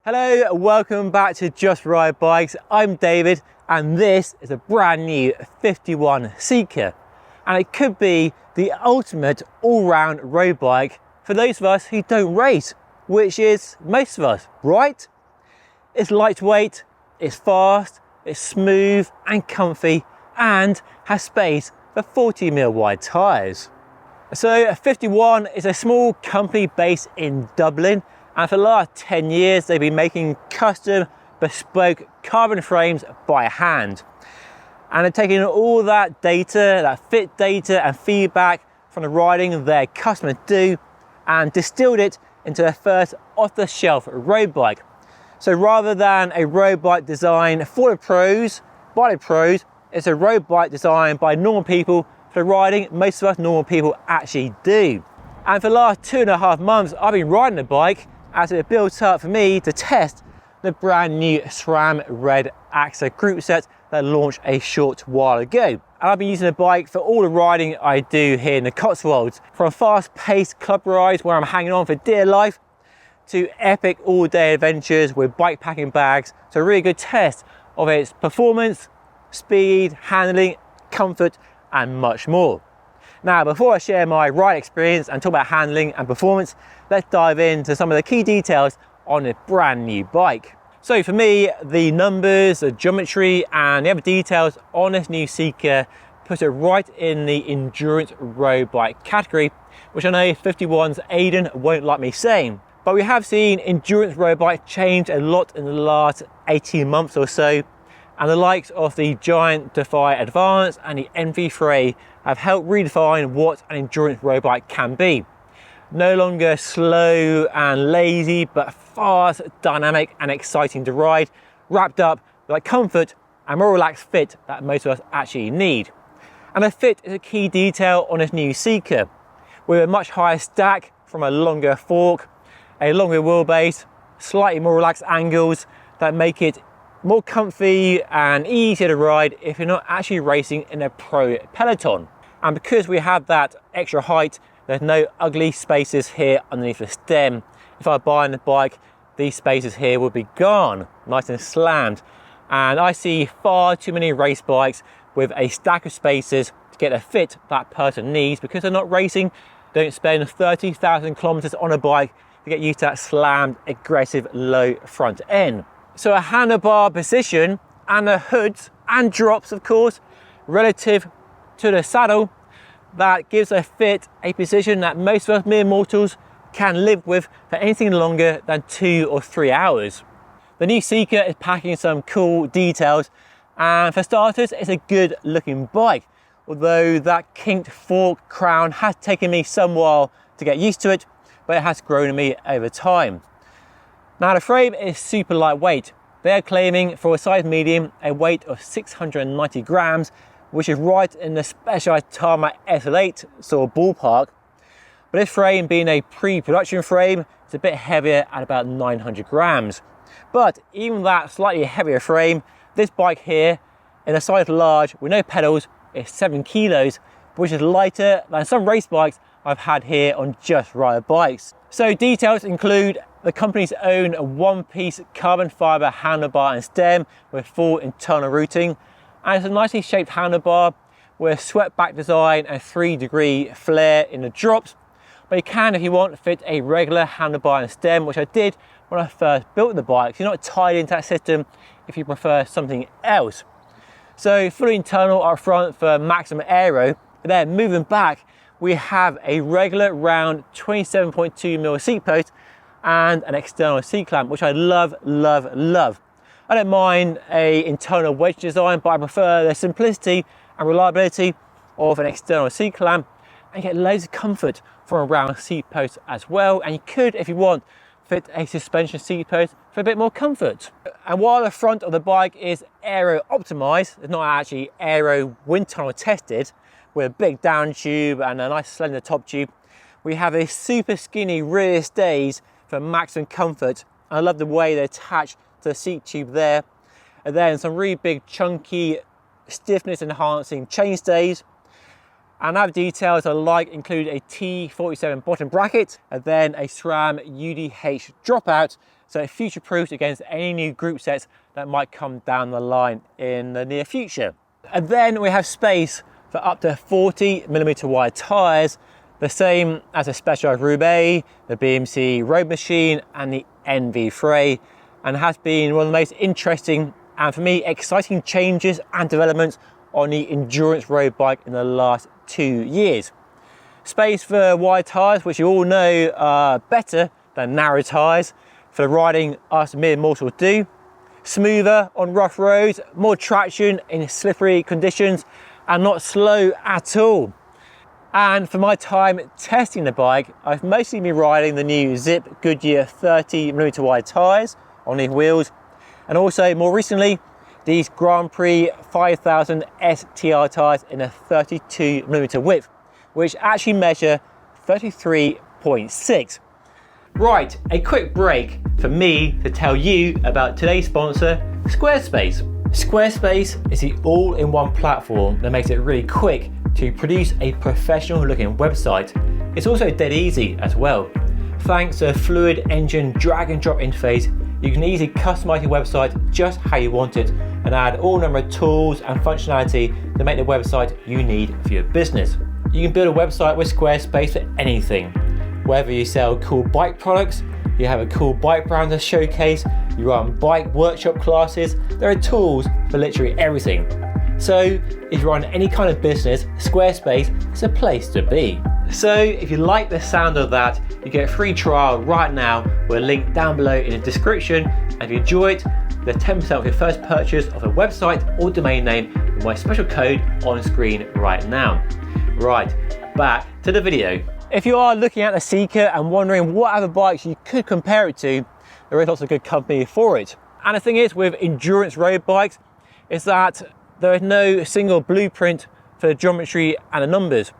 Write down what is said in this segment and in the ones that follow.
Hello, welcome back to Just Ride Bikes. I'm David and this is a brand new 51 Sika, and it could be the ultimate all-round road bike for those of us who don't race, which is most of us, right? It's lightweight, it's fast, it's smooth and comfy, and has space for 40mm wide tyres. So 51 is a small company based in Dublin, and for the last 10 years they've been making custom bespoke carbon frames by hand, and they're taking all that data, that fit data and feedback from the riding their customers do, and distilled it into their first off-the-shelf road bike. So rather than a road bike designed for the pros, by the pros, it's a road bike designed by normal people for the riding most of us normal people actually do. And for the last 2.5 months I've been riding the bike as it built up for me to test the brand new SRAM Red AXA group set that launched a short while ago. And I've been using the bike for all the riding I do here in the Cotswolds, from fast-paced club rides where I'm hanging on for dear life to epic all-day adventures with bike packing bags. So a really good test of its performance, speed, handling, comfort and much more. Now, before I share my ride experience and talk about handling and performance, let's dive into some of the key details on a brand new bike. So for me, the numbers, the geometry and the other details on this new Sika put it right in the endurance road bike category, which I know 51's Aidan won't like me saying. But we have seen endurance road bike change a lot in the last 18 months or so, and the likes of the giant Defy Advance and the NV3 have helped redefine what an endurance road bike can be. No longer slow and lazy, but fast, dynamic and exciting to ride, wrapped up with that comfort and more relaxed fit that most of us actually need. And the fit is a key detail on this new Sika, with a much higher stack from a longer fork, a longer wheelbase, slightly more relaxed angles that make it more comfy and easier to ride if you're not actually racing in a pro peloton. And because we have that extra height, there's no ugly spaces here underneath the stem. If I buy on the bike, these spaces here would be gone, nice and slammed. And I see far too many race bikes with a stack of spaces to get the fit that person needs, because they're not racing, don't spend 30,000 kilometers on a bike to get used to that slammed, aggressive, low front end. So a handlebar position and the hoods and drops, of course, relative to the saddle, that gives a fit, a position that most of us mere mortals can live with for anything longer than 2 or 3 hours. The new Sika is packing some cool details, and for starters, it's a good looking bike, although that kinked fork crown has taken me some while to get used to it, but it has grown on me over time. Now the frame is super lightweight. They are claiming for a size medium a weight of 690 grams, which is right in the Specialized Tarmac SL8 sort of ballpark. But this frame, being a pre-production frame, is a bit heavier at about 900 grams. But even that slightly heavier frame, this bike here, in a size large with no pedals, is 7 kilos, which is lighter than some race bikes I've had here on Just Ride Bikes. So details include the company's own one-piece carbon fibre handlebar and stem with full internal routing, and it's a nicely shaped handlebar with a swept back design and 3-degree flare in the drops. But you can, if you want, fit a regular handlebar and stem, which I did when I first built the bike. So you're not tied into that system if you prefer something else. So fully internal up front for maximum aero, but then moving back, we have a regular round 27.2mm seat post and an external seat clamp, which I love, love, love. I don't mind a internal wedge design, but I prefer the simplicity and reliability of an external seat clamp, and you get loads of comfort from a round seat post as well. And you could, if you want, fit a suspension seat post for a bit more comfort. And while the front of the bike is aero optimized, it's not actually aero wind tunnel tested, with a big down tube and a nice slender top tube, we have a super skinny rear stays for maximum comfort. And I love the way they attach to the seat tube there. And then some really big chunky stiffness enhancing chain stays. And other details I like include a T47 bottom bracket and then a SRAM UDH dropout, so it future-proofs against any new group sets that might come down the line in the near future. And then we have space for up to 40mm wide tyres, the same as the Specialized Roubaix, the BMC Road Machine and the NV3, and has been one of the most interesting and for me exciting changes and developments on the endurance road bike in the last 2 years. Space for wide tyres, which you all know are better than narrow tyres for the riding us mere mortals do. Smoother on rough roads, more traction in slippery conditions, and not slow at all. And for my time testing the bike, I've mostly been riding the new Zip Goodyear 30mm wide tyres on the wheels, and also more recently these Grand Prix 5000 STR tyres in a 32mm width, which actually measure 33.6. Right, a quick break for me to tell you about today's sponsor, Squarespace. Squarespace is the all-in-one platform that makes it really quick to produce a professional looking website. It's also dead easy as well. Thanks to a fluid engine drag and drop interface, you can easily customize your website just how you want it and add all number of tools and functionality to make the website you need for your business. You can build a website with Squarespace for anything. Whether you sell cool bike products, you have a cool bike brand to showcase, you run bike workshop classes, there are tools for literally everything. So if you run any kind of business, Squarespace is a place to be. So if you like the sound of that, you get a free trial right now with a link down below in the description. And if you enjoy it, the 10% off your first purchase of a website or domain name with my special code on screen right now. Right, back to the video. If you are looking at the Sika and wondering what other bikes you could compare it to, there is lots of good company for it. And the thing is with endurance road bikes is that there is no single blueprint for the geometry and the numbers.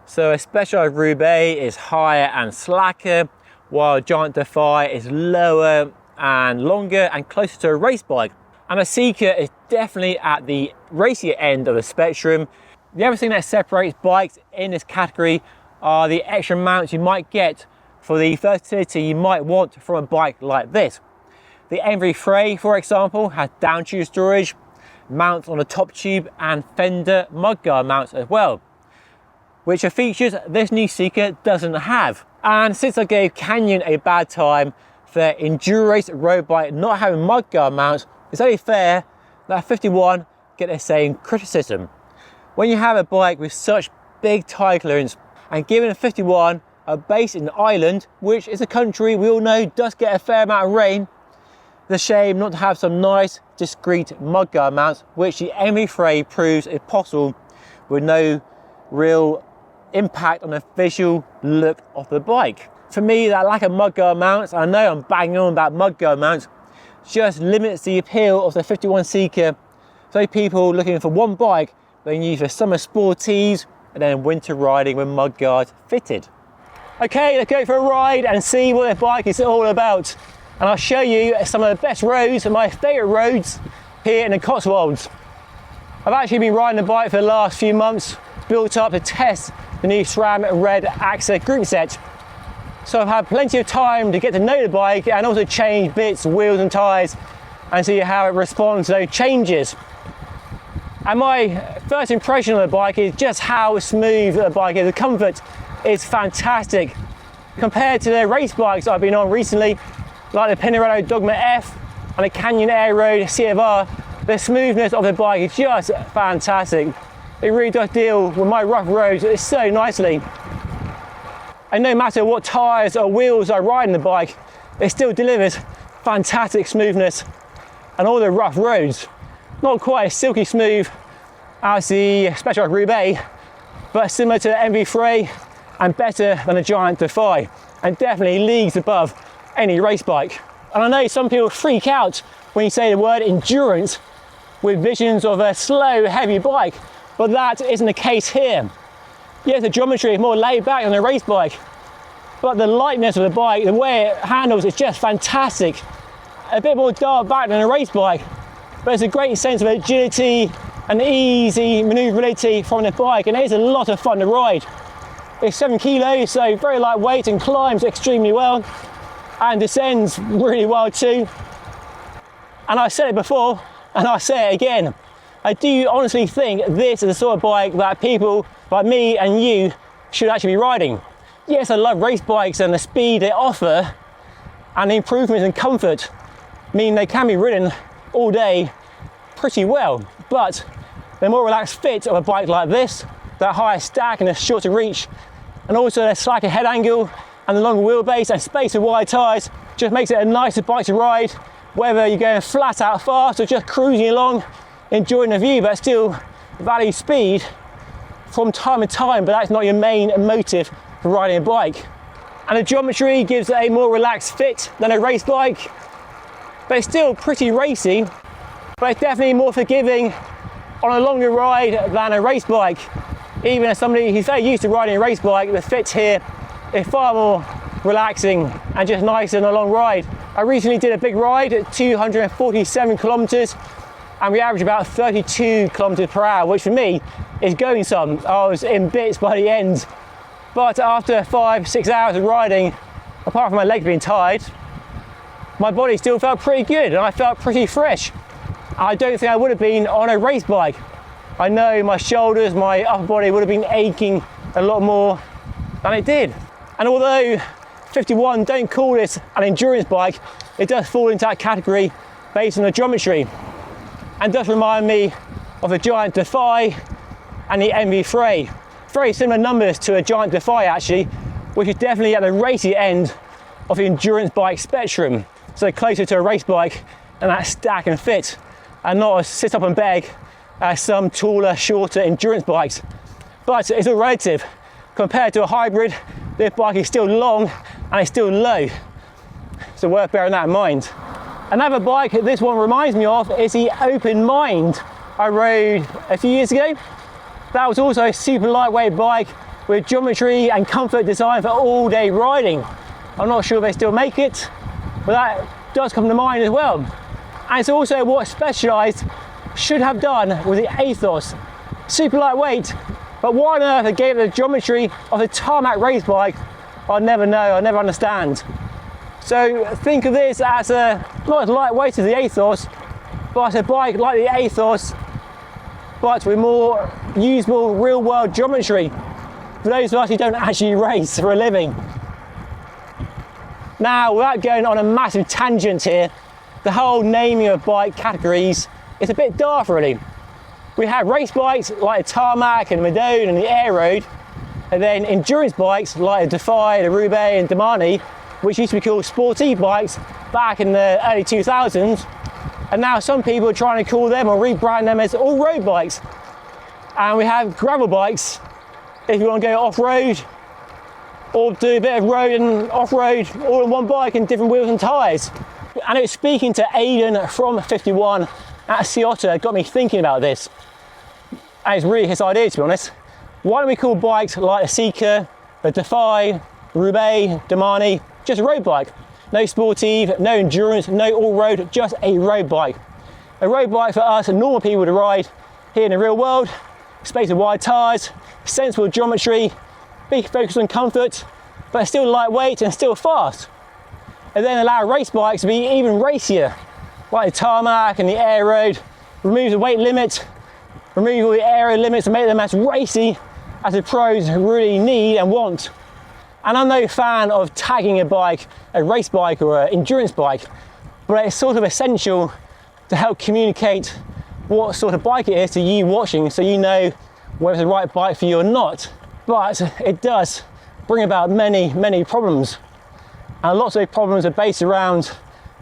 So a Specialized Roubaix is higher and slacker, while Giant Defy is lower and longer and closer to a race bike. And a Sika is definitely at the racier end of the spectrum. The other thing that separates bikes in this category are the extra mounts you might get for the versatility you might want from a bike like this. The NV3, for example, has down tube storage, mounts on the top tube and fender mudguard mounts as well, which are features this new Sika doesn't have. And since I gave Canyon a bad time for enduro road bike not having mudguard mounts, it's only fair that FiftyOne get the same criticism. When you have a bike with such big tire clearance, and given FiftyOne are based in Ireland, which is a country we all know does get a fair amount of rain, it's a shame not to have some nice discreet mudguard mounts, which the NV3 proves is possible with no real impact on the visual look of the bike. For me, that lack of mudguard mounts, I know I'm banging on about mudguard mounts, just limits the appeal of the FiftyOne Sika. So people looking for one bike they can use for summer sporties and then winter riding with mudguards fitted. Okay, let's go for a ride and see what the bike is all about. And I'll show you some of the best roads and my favourite roads here in the Cotswolds. I've actually been riding the bike for the last few months, built up to test the new SRAM Red AXA group set. So I've had plenty of time to get to know the bike and also change bits, wheels and tyres and see how it responds to those changes. And my first impression of the bike is just how smooth the bike is. The comfort is fantastic. Compared to the race bikes I've been on recently, like the Pinarello Dogma F and the Canyon Air Road CFR, the smoothness of the bike is just fantastic. It really does deal with my rough roads so nicely. And no matter what tyres or wheels I ride on the bike, it still delivers fantastic smoothness on all the rough roads. Not quite as silky smooth as the Specialized Roubaix, but similar to the NV3 and better than the Giant Defy, and definitely leagues above any race bike. And I know some people freak out when you say the word endurance with visions of a slow, heavy bike, but that isn't the case here. Yes, the geometry is more laid back than a race bike, but the lightness of the bike, the way it handles is just fantastic. A bit more dialed back than a race bike, but it's a great sense of agility and easy manoeuvrability from the bike, and it is a lot of fun to ride. It's 7 kilos, so very lightweight, and climbs extremely well and descends really well too. And I said it before and I say it again, I do honestly think this is the sort of bike that people like me and you should actually be riding. Yes, I love race bikes, and the speed they offer and the improvements in comfort mean they can be ridden all day pretty well, but the more relaxed fit of a bike like this, that higher stack and the shorter reach, and also the slacker head angle and the longer wheelbase and space of wide tyres, just makes it a nicer bike to ride, whether you're going flat out fast or just cruising along, enjoying the view, but still value speed from time to time, but that's not your main motive for riding a bike. And the geometry gives it a more relaxed fit than a race bike, but it's still pretty racy, but it's definitely more forgiving on a longer ride than a race bike. Even as somebody who's very used to riding a race bike, the fit here is far more relaxing and just nice on a long ride. I recently did a big ride at 247 kilometers, and we averaged about 32 kilometers per hour, which for me is going some. I was in bits by the end, but after 5-6 hours of riding, apart from my legs being tired, my body still felt pretty good and I felt pretty fresh. I don't think I would have been on a race bike. I know my shoulders, my upper body would have been aching a lot more than it did. And although FiftyOne don't call this an endurance bike, it does fall into that category based on the geometry, and does remind me of the Giant Defy and the MV Frey. Very similar numbers to a Giant Defy actually, which is definitely at the racy end of the endurance bike spectrum. So closer to a race bike and that stack and fit, and not a sit up and beg as some taller, shorter endurance bikes. But it's all relative. Compared to a hybrid, this bike is still long and it's still low. So worth bearing that in mind. Another bike this one reminds me of is the Open Mind I rode a few years ago. That was also a super lightweight bike with geometry and comfort designed for all day riding. I'm not sure if they still make it, but that does come to mind as well. And it's also what Specialized should have done with the Athos. Super lightweight, but why on earth they gave it the geometry of a tarmac race bike, I'll never know, I'll never understand. So think of this as not as lightweight as the Athos, but a bike like the Athos, but with more usable real world geometry for those of us who don't actually race for a living. Now, without going on a massive tangent here, the whole naming of bike categories is a bit daft really. We have race bikes like the Tarmac and the Madone and the Air Road, and then endurance bikes like the Defy, the Roubaix and Damani, which used to be called sporty bikes back in the early 2000s, and now some people are trying to call them or rebrand them as all road bikes. And we have gravel bikes if you want to go off-road or do a bit of road and off-road all in one bike and different wheels and tyres. And it was speaking to Aidan from FiftyOne at Ciotta got me thinking about this, and it's really his idea to be honest. Why don't we call bikes like the Sika, the Defy, Roubaix, Damani, just a road bike? No sportive, no endurance, no all-road, just a road bike. A road bike for us normal people to ride here in the real world. Space of wide tyres, sensible geometry, big focus on comfort, but still lightweight and still fast. And then allow race bikes to be even racier, like the Tarmac and the Air Road. Remove the weight limit, remove all the aero limits and make them as racy as the pros really need and want. And I'm no fan of tagging a bike a race bike or an endurance bike, but it's sort of essential to help communicate what sort of bike it is to you watching, so you know whether it's the right bike for you or not. But it does bring about many problems, and lots of those problems are based around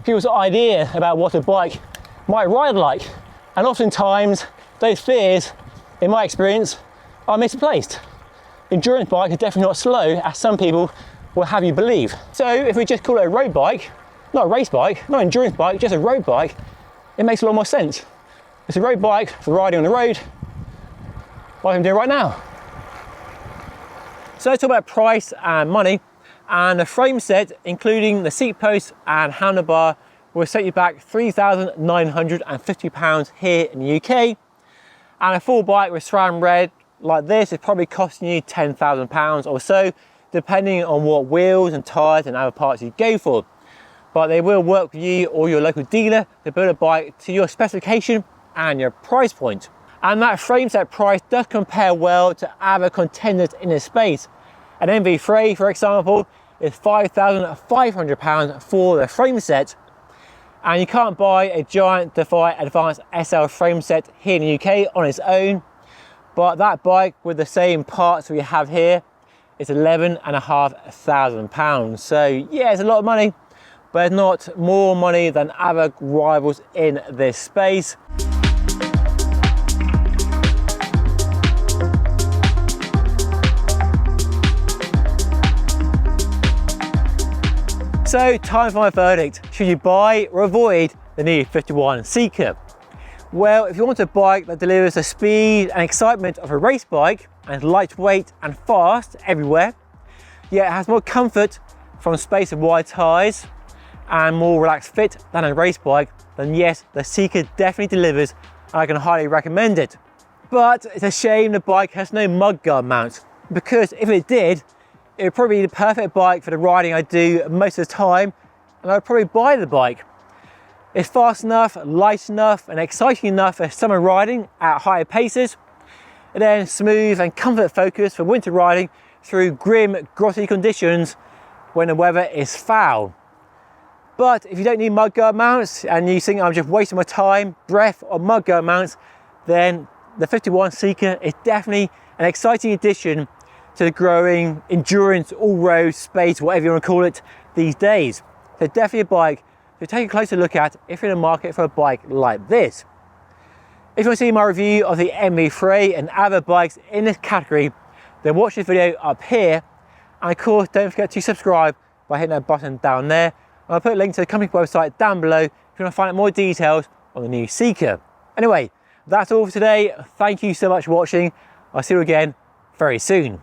people's idea about what a bike might ride like, and oftentimes those fears, in my experience, are misplaced. Endurance bike are definitely not slow, as some people will have you believe. So if we just call it a road bike, not a race bike, not an endurance bike, just a road bike, it makes a lot more sense. It's a road bike for riding on the road, like I'm doing right now. So let's talk about price and money. And the frame set, including the seat post and handlebar, will set you back £3,950 here in the UK. And a full bike with SRAM red like this is probably costing you £10,000 or so, depending on what wheels and tyres and other parts you go for. But they will work with you or your local dealer to build a bike to your specification and your price point. And that frame set price does compare well to other contenders in this space. An MV3, for example, is £5,500 for the frame set. And you can't buy a Giant Defy Advanced SL frame set here in the UK on its own. But that bike with the same parts we have here is £11,500. So yeah, it's a lot of money, but it's not more money than other rivals in this space. So time for my verdict. Should you buy or avoid the new FiftyOne Sika? Well, if you want a bike that delivers the speed and excitement of a race bike and is lightweight and fast everywhere, yet it has more comfort from space and wide tyres and more relaxed fit than a race bike, then yes, the Sika definitely delivers and I can highly recommend it. But it's a shame the bike has no mudguard mount, because if it did, it would probably be the perfect bike for the riding I do most of the time, and I would probably buy the bike. It's fast enough, light enough and exciting enough for summer riding at higher paces, and then smooth and comfort focused for winter riding through grim, grotty conditions when the weather is foul. But if you don't need mudguard mounts and you think I'm just wasting my time, breath on mudguard mounts, then the FiftyOne Sika is definitely an exciting addition to the growing endurance all-road space, whatever you want to call it these days. So definitely a bike to take a closer look at if you're in the market for a bike like this. If you want to see my review of the MV3 and other bikes in this category, then watch this video up here, and of course don't forget to subscribe by hitting that button down there. And I'll put a link to the company website down below if you want to find out more details on the new Sika. Anyway, that's all for today. Thank you so much for watching. I'll see you again very soon.